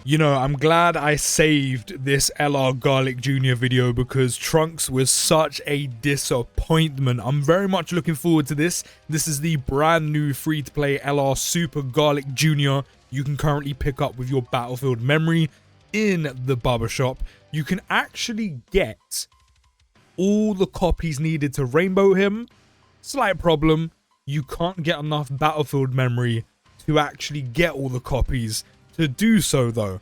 You know, I'm glad I saved this LR Garlic Jr. video because Trunks was such a disappointment. I'm very much looking forward to this. This is the brand new free-to-play LR Super Garlic Jr. you can currently pick up with your Battlefield memory in the barbershop. You can actually get all the copies needed to rainbow him. Slight problem, you can't get enough Battlefield memory to actually get all the copies to do so though.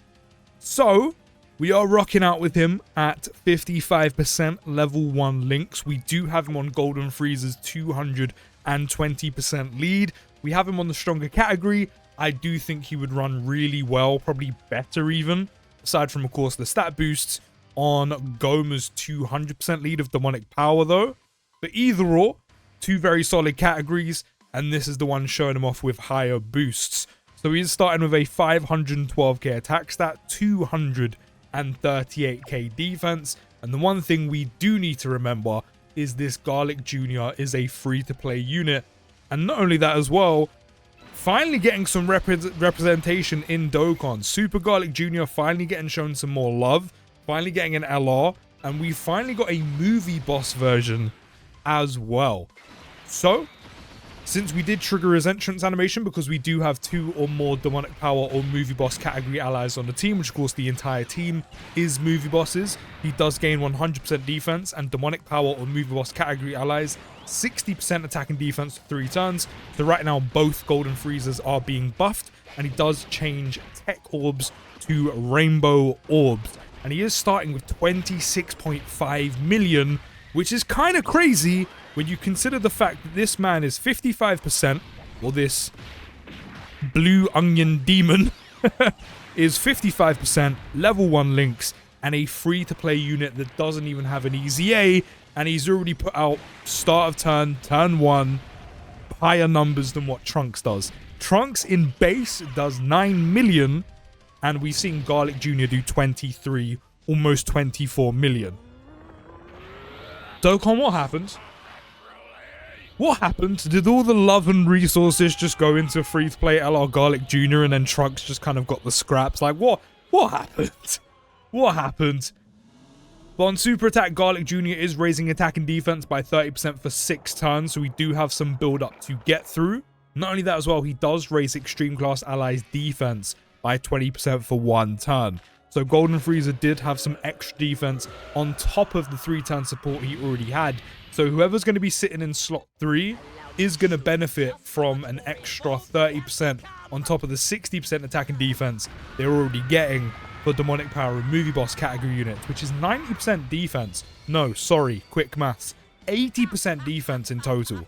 So we are rocking out with him at 55% level 1 links. We do have him on Golden Freezer's 220% lead. We have him on the stronger category. I do think he would run really well, probably better even, aside from of course the stat boosts on Goma's 200% lead of demonic power though. But either or, two very solid categories, and this is the one showing him off with higher boosts. So he's starting with a 512k attack stat, 238k defense, and the one thing we do need to remember is this Garlic Jr. is a free-to-play unit, and not only that as well, finally getting some representation in Dokkan. Super Garlic Jr. finally getting shown some more love, finally getting an LR, and we finally got a movie boss version as well. So since we did trigger his entrance animation, because we do have 2 or more demonic power or movie boss category allies on the team, which of course the entire team is movie bosses, he does gain 100% defense, and demonic power or movie boss category allies 60% attack and defense for 3 turns. So right now both Golden Freezers are being buffed, and he does change tech orbs to rainbow orbs, and he is starting with 26.5 million, which is kind of crazy when you consider the fact that this man is 55%, or this blue onion demon is 55%, level 1 links, and a free-to-play unit that doesn't even have an EZA, and he's already put out start of turn 1, higher numbers than what Trunks does. Trunks in base does 9 million, and we've seen Garlic Jr. do 23, almost 24 million. Dokkan, what happened? What happened? Did all the love and resources just go into free-to-play LR Garlic Jr. and then Trunks just kind of got the scraps? Like, what happened? What happened? But on Super Attack, Garlic Jr. is raising attack and defense by 30% for 6 turns, so we do have some build-up to get through. Not only that as well, he does raise Extreme Class Allies defense by 20% for 1 turn. So Golden Freezer did have some extra defense on top of the 3-turn support he already had. So whoever's going to be sitting in slot 3 is going to benefit from an extra 30% on top of the 60% attack and defense they're already getting for demonic power and movie boss category units, which is 90% defense. No, sorry, quick maths. 80% defense in total,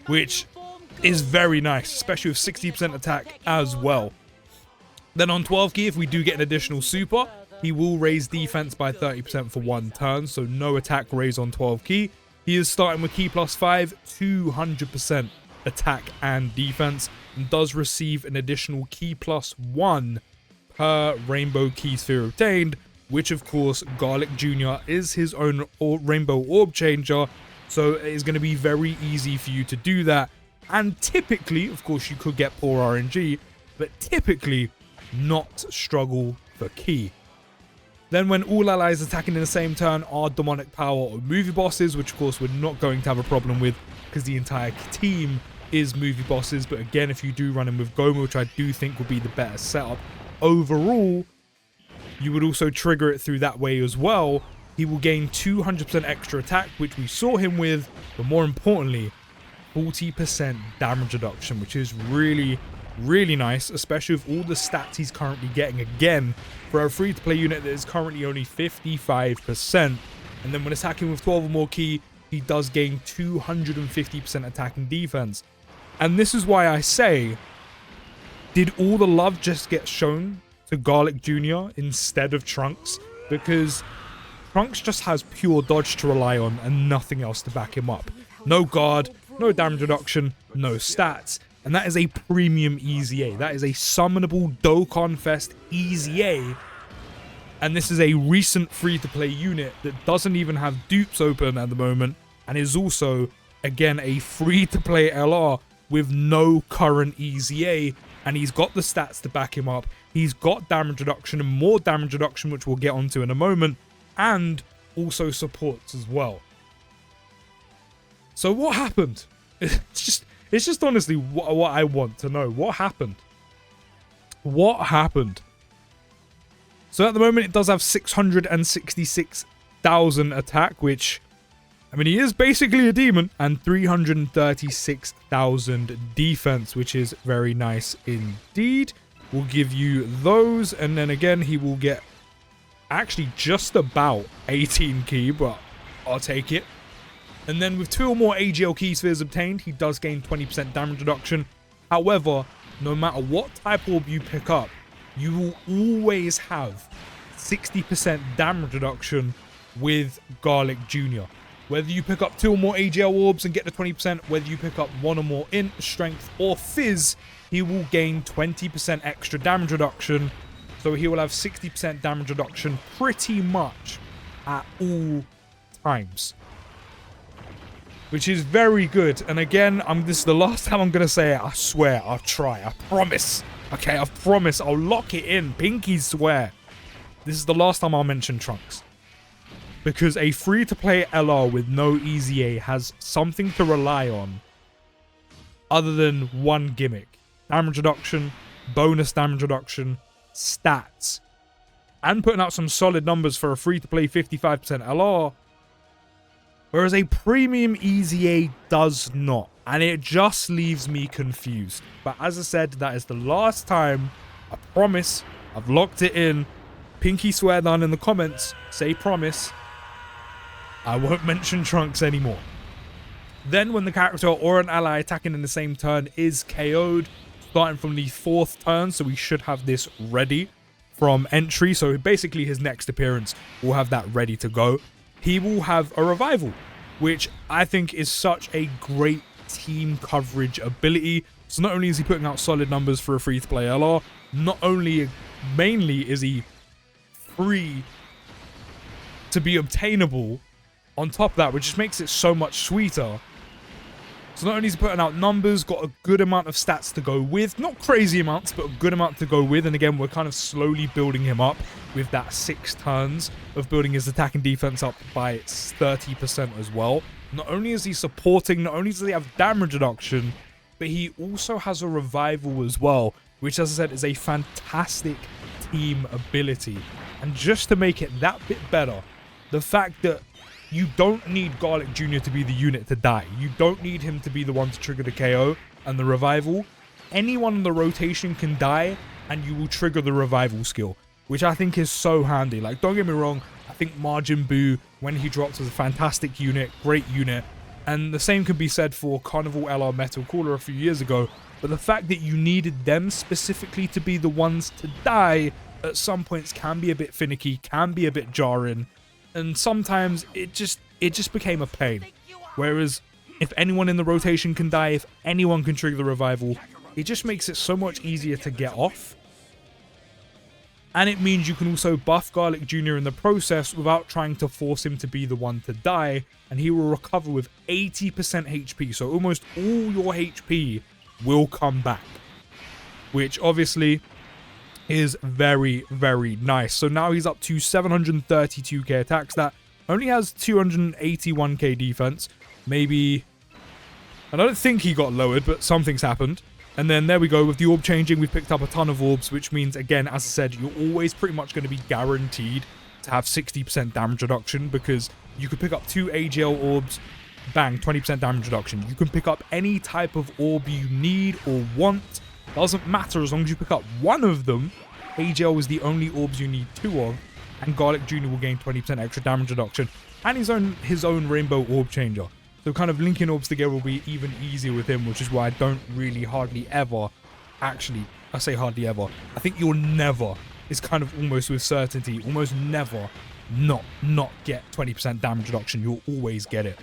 which is very nice, especially with 60% attack as well. Then on 12 key, if we do get an additional super, he will raise defense by 30% for 1 turn, so no attack raise on 12 key. He is starting with key plus 5, 200% attack and defense, and does receive an additional key plus 1 per rainbow key sphere obtained, which of course Garlic Jr. is his own rainbow orb changer, so it is going to be very easy for you to do that. And typically, of course, you could get poor RNG, but typically not struggle for key. Then when all allies attacking in the same turn are demonic power or movie bosses, which of course we're not going to have a problem with because the entire team is movie bosses, but again, if you do run in with Goma, which I do think would be the better setup overall, you would also trigger it through that way as well. He will gain 200% extra attack, which we saw him with, but more importantly 40% damage reduction, which is really nice, especially with all the stats he's currently getting. Again, for a free-to-play unit that is currently only 55%, and then when attacking with 12 or more key, he does gain 250% attack and defense. And this is why I say, did all the love just get shown to Garlic Jr. instead of Trunks? Because Trunks just has pure dodge to rely on and nothing else to back him up. No guard, no damage reduction, no stats. And that is a premium EZA. That is a summonable Dokkan Fest EZA. And this is a recent free-to-play unit that doesn't even have dupes open at the moment. And is also, again, a free-to-play LR with no current EZA. And he's got the stats to back him up. He's got damage reduction and more damage reduction, which we'll get onto in a moment, and also supports as well. So what happened? It's just honestly what I want to know. What happened? What happened? So at the moment, it does have 666,000 attack, which, I mean, he is basically a demon, and 336,000 defense, which is very nice indeed. We'll give you those, and then again, he will get actually just about 18 key, but I'll take it. And then with 2 or more AGL key spheres obtained, he does gain 20% damage reduction. However, no matter what type orb you pick up, you will always have 60% damage reduction with Garlic Jr. Whether you pick up 2 or more AGL orbs and get the 20%, whether you pick up 1 or more int, strength, or fizz, he will gain 20% extra damage reduction. So he will have 60% damage reduction pretty much at all times, which is very good. And again, this is the last time I'm going to say it. I swear, I'll try. I promise. Okay, I promise. I'll lock it in. Pinky swear. This is the last time I'll mention Trunks. Because a free-to-play LR with no EZA has something to rely on other than one gimmick. Damage reduction, bonus damage reduction, stats, and putting out some solid numbers for a free-to-play 55% LR. Whereas a premium EZA does not. And it just leaves me confused. But as I said, that is the last time. I promise. I've locked it in. Pinky swear down in the comments. Say promise. I won't mention Trunks anymore. Then when the character or an ally attacking in the same turn is KO'd, starting from the 4th turn, so we should have this ready from entry. So basically his next appearance will have that ready to go. He will have a revival, which I think is such a great team coverage ability. So not only is he putting out solid numbers for a free-to-play LR, mainly is he free to be obtainable on top of that, which just makes it so much sweeter. So not only is he putting out numbers, got a good amount of stats to go with. Not crazy amounts, but a good amount to go with. And again, we're kind of slowly building him up with that 6 turns of building his attack and defense up by 30% as well. Not only is he supporting, not only does he have damage reduction, but he also has a revival as well, which, as I said, is a fantastic team ability. And just to make it that bit better, the fact that you don't need Garlic Jr. to be the unit to die. You don't need him to be the one to trigger the KO and the revival. Anyone in the rotation can die and you will trigger the revival skill, which I think is so handy. Like, don't get me wrong, I think Majin Buu, when he drops, was a fantastic unit, great unit. And the same could be said for Carnival LR Metal Cooler a few years ago. But the fact that you needed them specifically to be the ones to die at some points can be a bit finicky, can be a bit jarring. And sometimes it just became a pain. Whereas if anyone in the rotation can die, if anyone can trigger the revival, it just makes it so much easier to get off. And it means you can also buff Garlic Jr. in the process without trying to force him to be the one to die. And he will recover with 80% HP. So almost all your HP will come back. Which obviously is very, very nice. So now he's up to 732k attacks. That only has 281k defense. Maybe, I don't think he got lowered, but something's happened. And then there we go. With the orb changing, we've picked up a ton of orbs, which means, again, as I said, you're always pretty much going to be guaranteed to have 60% damage reduction, because you could pick up 2 AGL orbs, bang, 20% damage reduction. You can pick up any type of orb you need or want. Doesn't matter, as long as you pick up one of them. AGL is the only orbs you need 2 of, and Garlic Jr. will gain 20% extra damage reduction, and his own rainbow orb changer. So kind of linking orbs together will be even easier with him, which is why I don't really hardly ever, actually, I say hardly ever, I think you'll never, is kind of almost with certainty, almost never not get 20% damage reduction. You'll always get it.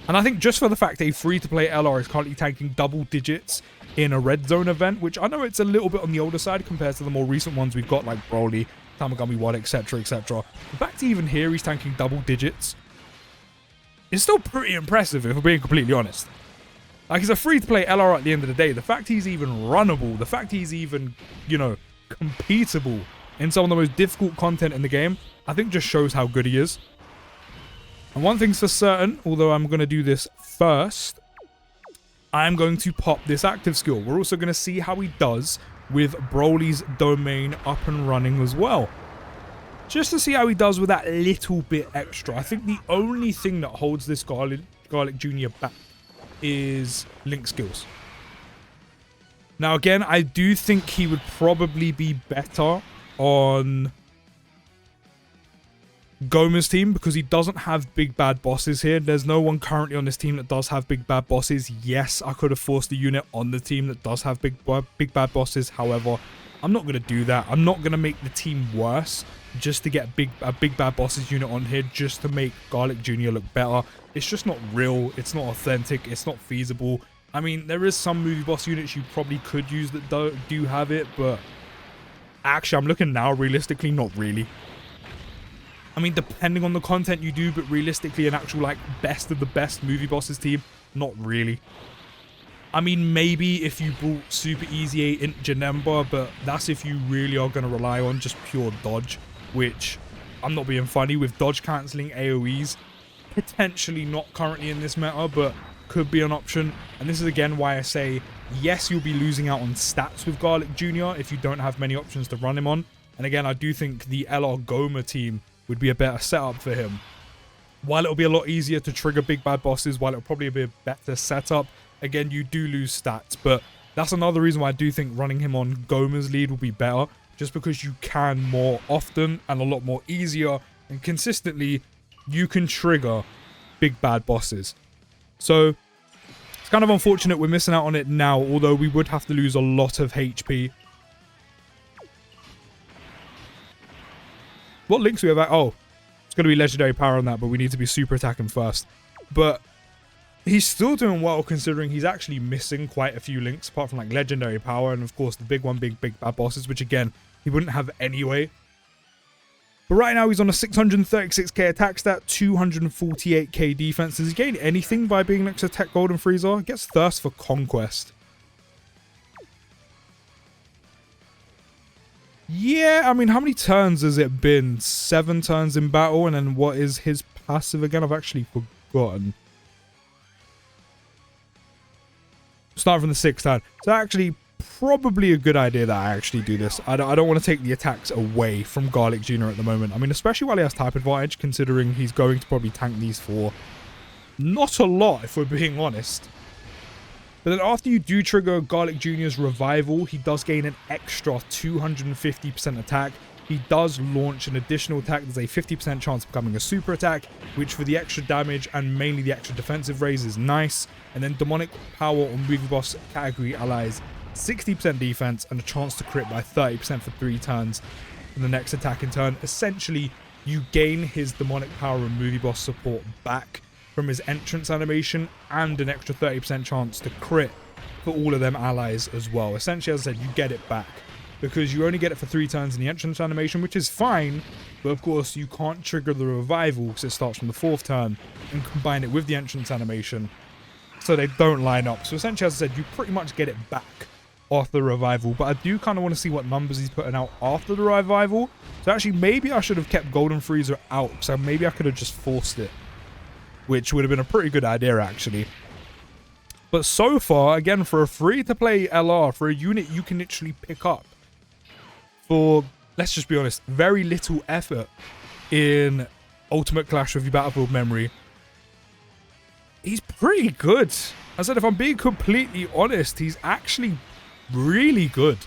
And I think just for the fact a free-to-play LR is currently tanking double digits in a red zone event, which I know it's a little bit on the older side compared to the more recent ones we've got, like Broly, Tamagami 1, etc, etc. The fact even here he's tanking double digits is still pretty impressive, if we're being completely honest. Like, he's a free-to-play LR at the end of the day. The fact he's even runnable, the fact he's even, you know, competable in some of the most difficult content in the game, I think just shows how good he is. And one thing's for certain, although I'm going to do this first, I'm going to pop this active skill. We're also going to see how he does with Broly's domain up and running as well. Just to see how he does with that little bit extra. I think the only thing that holds this Garlic Jr. back is Link skills. Now again, I do think he would probably be better on Goma's team because he doesn't have big bad bosses here. There's no one currently on this team that does have big bad bosses. Yes, I could have forced a unit on the team that does have big bad bosses. However, I'm not going to do that. I'm not going to make the team worse just to get a big bad bosses unit on here just to make Garlic Jr. look better. It's just not real. It's not authentic. It's not feasible. I mean, there is some movie boss units you probably could use that do have it, but actually, I'm looking now, realistically, not really. I mean, depending on the content you do, but realistically, an actual, like, best of the best movie bosses team, not really. I mean, maybe if you brought Super Easy 8 in Janemba, but that's if you really are going to rely on just pure dodge, which, I'm not being funny, with dodge cancelling AoEs, potentially not currently in this meta, but could be an option. And this is again why I say, yes, you'll be losing out on stats with Garlic Jr. if you don't have many options to run him on. And again, I do think the LR Goma team would be a better setup for him. While it'll be a lot easier to trigger big bad bosses, while it'll probably be a better setup, again, you do lose stats. But that's another reason why I do think running him on Goma's lead will be better, just because you can more often and a lot more easier and consistently you can trigger big bad bosses. So it's kind of unfortunate we're missing out on it now, although we would have to lose a lot of HP. What links do we have? Oh, it's going to be legendary power on that, but we need to be super attacking first. But he's still doing well considering he's actually missing quite a few links apart from like legendary power and of course the big one, big bad bosses, which again, he wouldn't have anyway. But right now he's on a 636k attack stat, 248k defense. Does he gain anything by being next to Tech Golden Frieza? He gets Thirst for Conquest. Yeah, I mean, how many turns has it been? 7 turns in battle, and then what is his passive again? I've actually forgotten. Start from the 6th turn. So actually, probably a good idea that I actually do this. I don't want to take the attacks away from Garlic Jr. at the moment. I mean, especially while he has type advantage, considering he's going to probably tank these for not a lot, if we're being honest. But then after you do trigger Garlic Jr.'s revival, he does gain an extra 250% attack. He does launch an additional attack. There's a 50% chance of becoming a super attack, which for the extra damage and mainly the extra defensive raise is nice. And then demonic power or movie boss category allies 60% defense and a chance to crit by 30% for 3 turns in the next attacking turn. Essentially, you gain his demonic power and movie boss support back from his entrance animation and an extra 30% chance to crit for all of them allies as well. Essentially, as I said, you get it back because you only get it for 3 turns in the entrance animation, which is fine, but of course you can't trigger the revival because it starts from the 4th turn and combine it with the entrance animation, so they don't line up. So essentially, as I said, you pretty much get it back after the revival, but I do kind of want to see what numbers he's putting out after the revival. So actually, maybe I should have kept Golden Frieza out, so maybe I could have just forced it, which would have been a pretty good idea actually. But so far, again, for a free-to-play LR, for a unit you can literally pick up for, let's just be honest, very little effort in Ultimate Clash with your Battlefield memory, he's pretty good. I said, if I'm being completely honest, he's actually really good.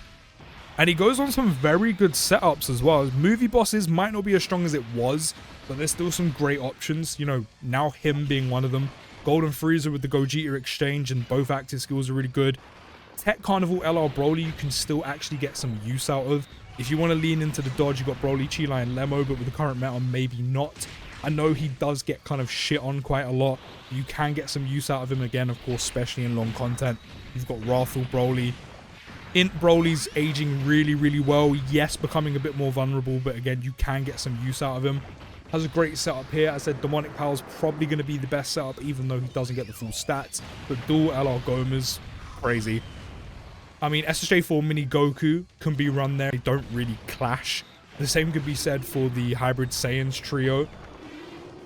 And he goes on some very good setups as well. His movie bosses might not be as strong as it was, but there's still some great options. You know, now him being one of them. Golden Frieza with the Gogeta exchange and both active skills are really good. Tech Carnival LR Broly you can still actually get some use out of. If you want to lean into the dodge, you got Broly, Chila, and Lemo, but with the current meta, maybe not. I know he does get kind of shit on quite a lot. You can get some use out of him again, of course, especially in long content. You've got Wrathful Broly. Int Broly's aging really, really well. Yes, becoming a bit more vulnerable, but again, you can get some use out of him. Has a great setup here. I said Demonic Power's probably going to be the best setup, even though he doesn't get the full stats. But dual LR Goma's crazy. I mean, SSJ4 Mini Goku can be run there. They don't really clash. The same could be said for the Hybrid Saiyans trio.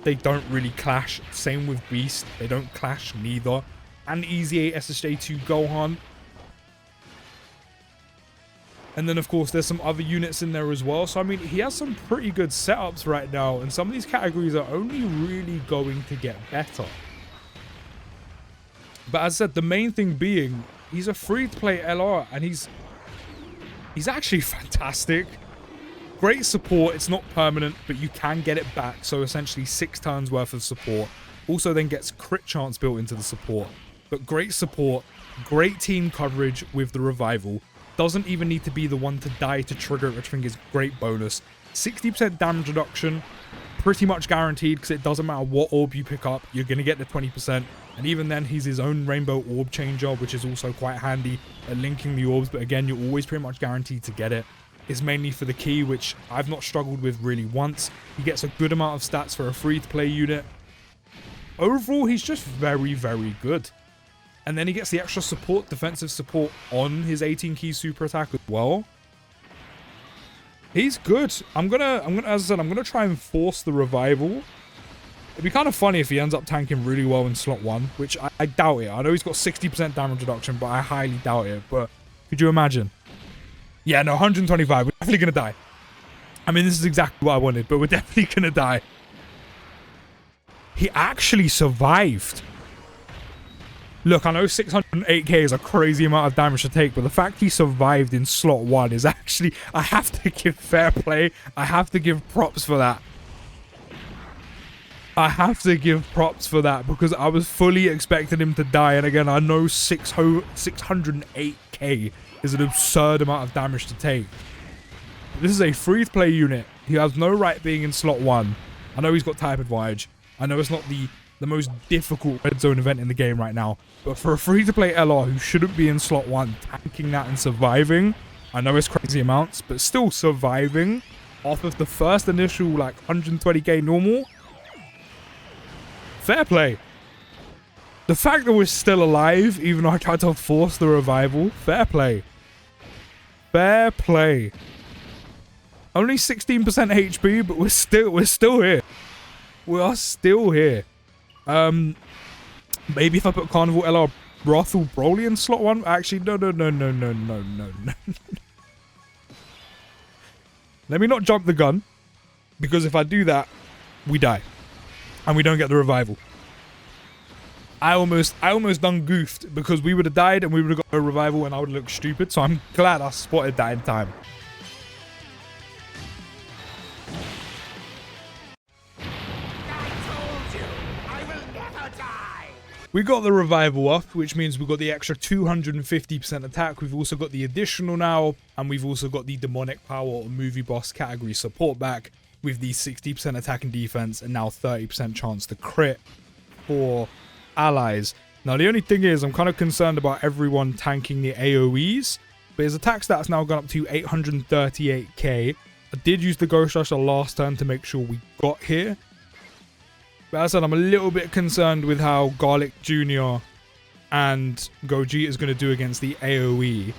They don't really clash. Same with Beast. They don't clash neither. And Easy 8 SSJ2 Gohan. And then, of course, there's some other units in there as well. So, I mean, he has some pretty good setups right now. And some of these categories are only really going to get better. But as I said, the main thing being, he's a free-to-play LR. And he's actually fantastic. Great support. It's not permanent, but you can get it back. So, essentially, 6 turns worth of support. Also, then gets crit chance built into the support. But great support. Great team coverage with the revival. Doesn't even need to be the one to die to trigger it, which I think is great bonus. 60% damage reduction, pretty much guaranteed, because it doesn't matter what orb you pick up, you're going to get the 20%. And even then, he's his own rainbow orb changer, which is also quite handy at linking the orbs. But again, you're always pretty much guaranteed to get it. It's mainly for the key, which I've not struggled with really once. He gets a good amount of stats for a free-to-play unit. Overall, he's just very, very good. And then he gets the extra support, defensive support on his 18 key super attack as well. He's good. I'm gonna, as I said, I'm gonna try and force the revival. It'd be kind of funny if he ends up tanking really well in slot 1, which I doubt it. I know he's got 60% damage reduction, but I highly doubt it. But could you imagine? Yeah, no, 125. We're definitely gonna die. I mean, this is exactly what I wanted, but we're definitely gonna die. He actually survived. Look, I know 608k is a crazy amount of damage to take, but the fact he survived in slot 1 is actually... I have to give fair play. I have to give props for that. I have to give props for that, because I was fully expecting him to die. And again, I know 608k is an absurd amount of damage to take. This is a free-to-play unit. He has no right being in slot 1. I know he's got type advantage. I know it's not the most difficult red zone event in the game right now, but for a free-to-play LR who shouldn't be in slot 1, tanking that and surviving, I know it's crazy amounts, but still surviving off of the first initial like 120k normal, fair play. The fact that we're still alive, even though I tried to force the revival, fair play. Fair play. Only 16% HP, but we're still here. We are still here. Maybe if I put Carnival LR Brothel Broly in slot 1. Actually, no. Let me not jump the gun, because if I do that, we die. And we don't get the revival. I almost done goofed, because we would have died and we would have got a revival and I would have looked stupid. So I'm glad I spotted that in time. We got the revival up, which means we've got the extra 250% attack. We've also got the additional now, and we've also got the demonic power or movie boss category support back with the 60% attack and defense, and now 30% chance to crit for allies. Now, the only thing is, I'm kind of concerned about everyone tanking the AoEs, but his attack stats now gone up to 838k. I did use the Ghost Rush the last turn to make sure we got here. But as I said, I'm a little bit concerned with how Garlic Jr. and Gogeta is going to do against the AoE.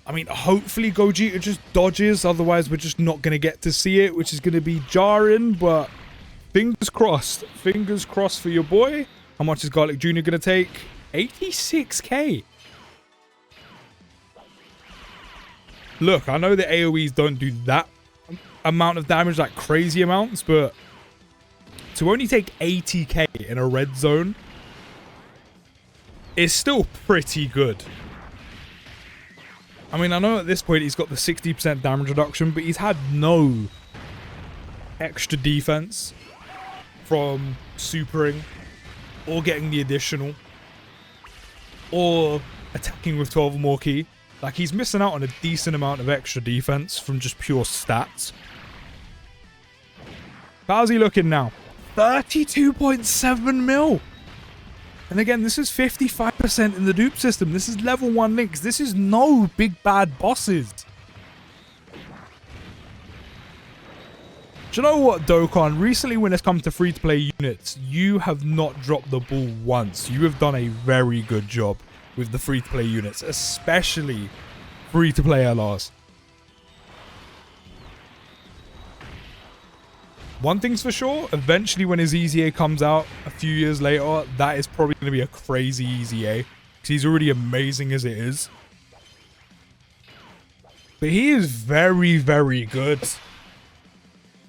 I mean, hopefully Gogeta just dodges, otherwise we're just not going to get to see it, which is going to be jarring, but fingers crossed. Fingers crossed for your boy. How much is Garlic Jr. going to take? 86k. Look, I know the AoEs don't do that amount of damage, like crazy amounts, but to only take 80k in a red zone is still pretty good. I mean, I know at this point he's got the 60% damage reduction, but he's had no extra defense from supering or getting the additional or attacking with 12 or more key. Like, he's missing out on a decent amount of extra defense from just pure stats. How's he looking now? 32.7 mil. And again, this is 55% in the dupe system. This is level 1 links. This is no big bad bosses. Do you know what, Dokkan? Recently, when it's come to free-to-play units, you have not dropped the ball once. You have done a very good job. with the free-to-play units, especially free-to-play LRs. One thing's for sure, eventually when his EZA comes out a few years later, that is probably going to be a crazy EZA, because he's already amazing as it is. But he is very, very good.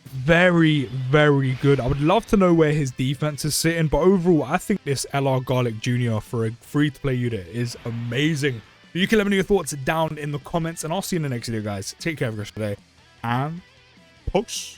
Very, very good. I would love to know where his defense is sitting, but overall, I think this LR Garlic Jr. for a free-to-play unit is amazing. You can let me know your thoughts down in the comments, and I'll see you in the next video, guys. Take care of the rest of the day, and peace.